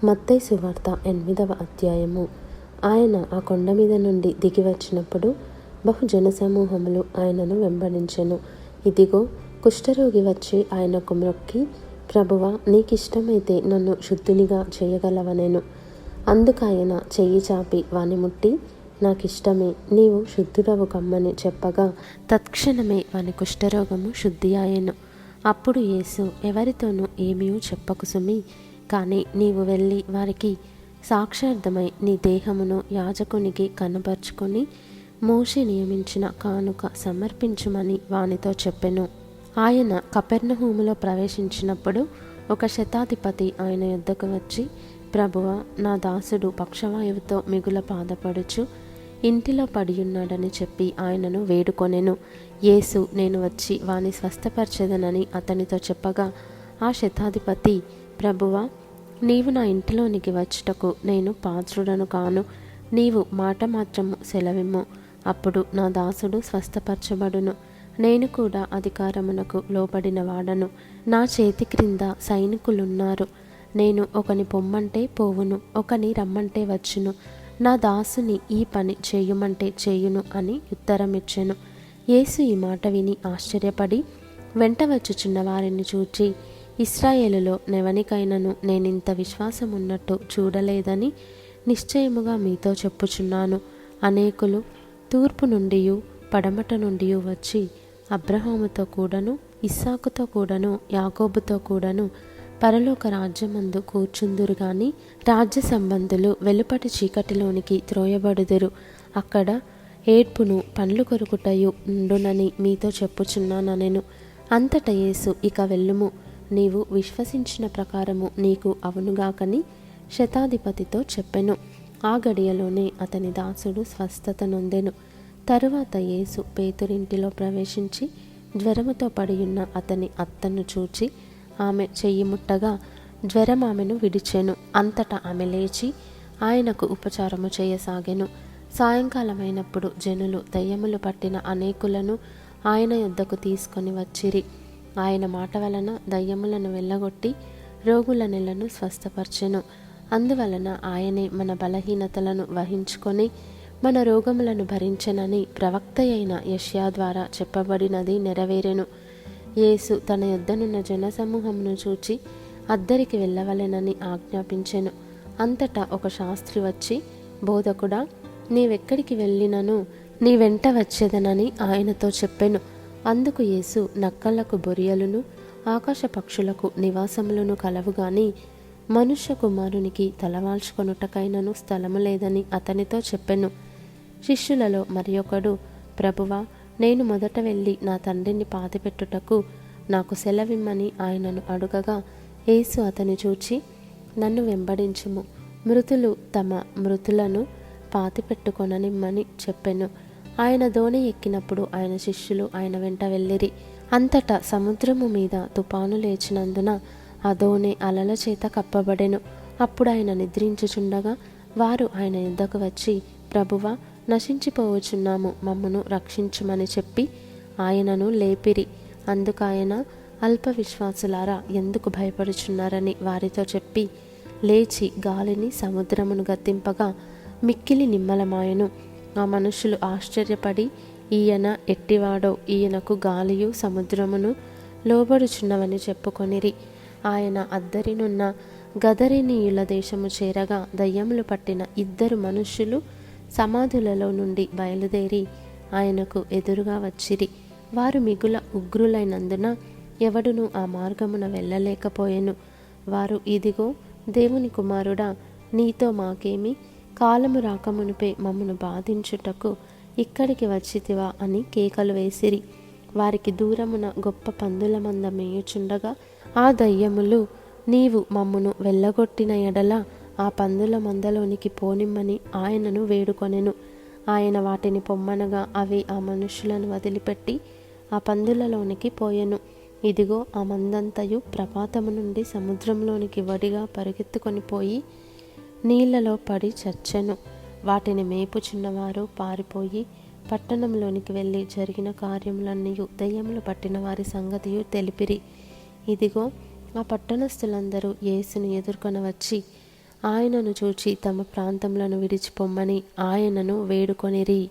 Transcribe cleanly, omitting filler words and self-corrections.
మత్తయి సువార్త 8వ అధ్యాయము. ఆయన ఆ కొండ మీద నుండి దిగి వచ్చినప్పుడు బహుజన సమూహములు ఆయనను వెంబడించెను. ఇదిగో, కుష్ఠరోగి వచ్చి ఆయనకు మ్రొక్కి, ప్రభువా, నీకిష్టమైతే నన్ను శుద్ధునిగా చేయగలవనెను. అందుకాయన చెయ్యి చాపి వాని ముట్టి, నాకిష్టమే, నీవు శుద్ధుడవు కమ్మని చెప్పగా తత్క్షణమే వాని కుష్ఠరోగము శుద్ధి ఆయెను. అప్పుడు యేసు, ఎవరితోనూ ఏమీ చెప్పకు సుమి, కానీ నీవు వెళ్ళి వారికి సాక్షార్థమై నీ దేహమును యాజకునికి కనపరుచుకొని మోషే నియమించిన కానుక సమర్పించుమని వానితో చెప్పెను. ఆయన కపెర్నహూములో ప్రవేశించినప్పుడు ఒక శతాధిపతి ఆయన యొద్దకు వచ్చి, ప్రభువా, నా దాసుడు పక్షవాయువుతో మిగుల బాధపడుచు ఇంటిలో పడియున్నాడని చెప్పి ఆయనను వేడుకొనెను. యేసు, నేను వచ్చి వాని స్వస్థపరచెదనని అతనితో చెప్పగా, ఆ శతాధిపతి, ప్రభువా, నీవు నా ఇంటిలోనికి వచ్చుటకు నేను పాత్రుడను కాను. నీవు మాట మాత్రము సెలవిమ్ము, అప్పుడు నా దాసుడు స్వస్థపరచబడును. నేను కూడా అధికారమునకు లోబడిన వాడను. నా చేతి క్రింద సైనికులున్నారు. నేను ఒకని పొమ్మంటే పోవును, ఒకని రమ్మంటే వచ్చును, నా దాసుని ఈ పని చేయుమంటే చేయును అని ఉత్తరమిచ్చెను. యేసు ఈ మాట విని ఆశ్చర్యపడి వెంట వచ్చుచున్న వారిని చూచి, ఇశ్రాయేలులో నెవనికైనను నేనింత విశ్వాసం ఉన్నట్టు చూడలేదని నిశ్చయముగా మీతో చెప్పుచున్నాను. అనేకులు తూర్పు నుండియు పడమట నుండియు వచ్చి అబ్రహాముతో కూడాను, ఇస్సాకుతో కూడాను, యాకోబుతో కూడాను పరలోక రాజ్యమందు కూర్చుందురు గాని రాజ్య సంబంధులు వెలుపటి చీకటిలోనికి త్రోయబడుదురు. అక్కడ ఏడ్పును పండ్లు కొరుకుటయు ఉండునని మీతో చెప్పుచున్నానెను. అంతట యేసు, ఇక వెళ్ళుము, నీవు విశ్వసించిన ప్రకారము నీకు అవునుగాకని శతాధిపతితో చెప్పెను. ఆ గడియలోనే అతని దాసుడు స్వస్థత నొందెను. తరువాత యేసు పేతురింటిలో ప్రవేశించి జ్వరముతో పడియున్న అతని అత్తను చూచి ఆమె చెయ్యి ముట్టగా జ్వరం ఆమెను విడిచెను. అంతటా ఆమె లేచి ఆయనకు ఉపచారము చేయసాగెను. సాయంకాలమైనప్పుడు జనులు దయ్యములు పట్టిన అనేకులను ఆయన యొద్దకు తీసుకొని వచ్చిరి. ఆయన మాట వలన దయ్యములను వెళ్ళగొట్టి రోగుల నెలను స్వస్థపరచెను. అందువలన ఆయనే మన బలహీనతలను వహించుకొని మన రోగములను భరించెనని ప్రవక్త అయిన యెషయా ద్వారా చెప్పబడినది నెరవేరెను. యేసు తన యొద్దనున్న జనసమూహమును చూచి అద్దరికి వెళ్ళవలెనని ఆజ్ఞాపించెను. అంతటా ఒక శాస్త్రి వచ్చి, బోధకుడా, నీవెక్కడికి వెళ్ళినను నీ వెంట వచ్చేదనని ఆయనతో చెప్పెను. అందుకు యేసు, నక్కలకు బొరియలును ఆకాశ పక్షులకు నివాసములను కలవు గాని మనుష్య కుమారునికి తలవాల్చుకొనుటకైనను స్థలము లేదని అతనితో చెప్పెను. శిష్యులలో మరి ఒకడు, ప్రభువా, నేను మొదట వెళ్ళి నా తండ్రిని పాతిపెట్టుటకు నాకు సెలవిమ్మని ఆయనను అడుగగా, యేసు అతని చూచి, నన్ను వెంబడించుము, మృతులు తమ మృతులను పాతిపెట్టుకొననిమ్మని చెప్పెను. ఆయన దోణి ఎక్కినప్పుడు ఆయన శిష్యులు ఆయన వెంట వెళ్ళిరి. అంతటా సముద్రము మీద తుపాను లేచినందున ఆ దోణి అలల చేత కప్పబడెను. అప్పుడు ఆయన నిద్రించుచుండగా వారు ఆయన యొద్దకు వచ్చి, ప్రభువా, నశించిపోవచ్చున్నాము, మమ్మును రక్షించుమని చెప్పి ఆయనను లేపిరి. అందుకాయన, అల్ప విశ్వాసులారా, ఎందుకు భయపడుచున్నారని వారితో చెప్పి లేచి గాలిని సముద్రమును గద్దింపగా మిక్కిలి నిమ్మలమాయెను. ఆ మనుషులు ఆశ్చర్యపడి, ఈయన ఎట్టివాడో, ఈయనకు గాలియు సముద్రమును లోబడుచున్నవని చెప్పుకొనిరి. ఆయన అద్దరినున్న గదరేనీయుల దేశము చేరగా దయ్యములు పట్టిన 2 మనుష్యులు సమాధులలో నుండి బయలుదేరి ఆయనకు ఎదురుగా వచ్చిరి. వారు మిగుల ఉగ్రులైనందున ఎవడునూ ఆ మార్గమున వెళ్ళలేకపోయెను. వారు, ఇదిగో, దేవుని కుమారుడా, నీతో మాకేమి, కాలము రాకమునుపే మమ్మను బాధించుటకు ఇక్కడికి వచ్చితివా అని కేకలు వేసిరి. వారికి దూరమున గొప్ప పందుల మంద మేయుచుండగా ఆ దయ్యములు, నీవు మమ్మును వెళ్ళగొట్టిన ఎడల ఆ పందుల మందలోనికి పోనిమ్మని ఆయనను వేడుకొనెను. ఆయన వాటిని పొమ్మనగా అవి ఆ మనుషులను వదిలిపెట్టి ఆ పందులలోనికి పోయెను. ఇదిగో, ఆ మందంతయు ప్రపాతము నుండి సముద్రంలోనికి వడిగా పరిగెత్తుకొని పోయి నీళ్లలో పడి చచ్చెను. వాటిని మేపుచున్నవారు పారిపోయి పట్టణంలోనికి వెళ్ళి జరిగిన కార్యములన్నీయు దయ్యములు పట్టిన వారి సంగతియు తెలిపిరి. ఇదిగో, ఆ పట్టణస్థులందరూ యేసును ఎదుర్కొని వచ్చి ఆయనను చూచి తమ ప్రాంతములను విడిచిపొమ్మని ఆయనను వేడుకొనిరి.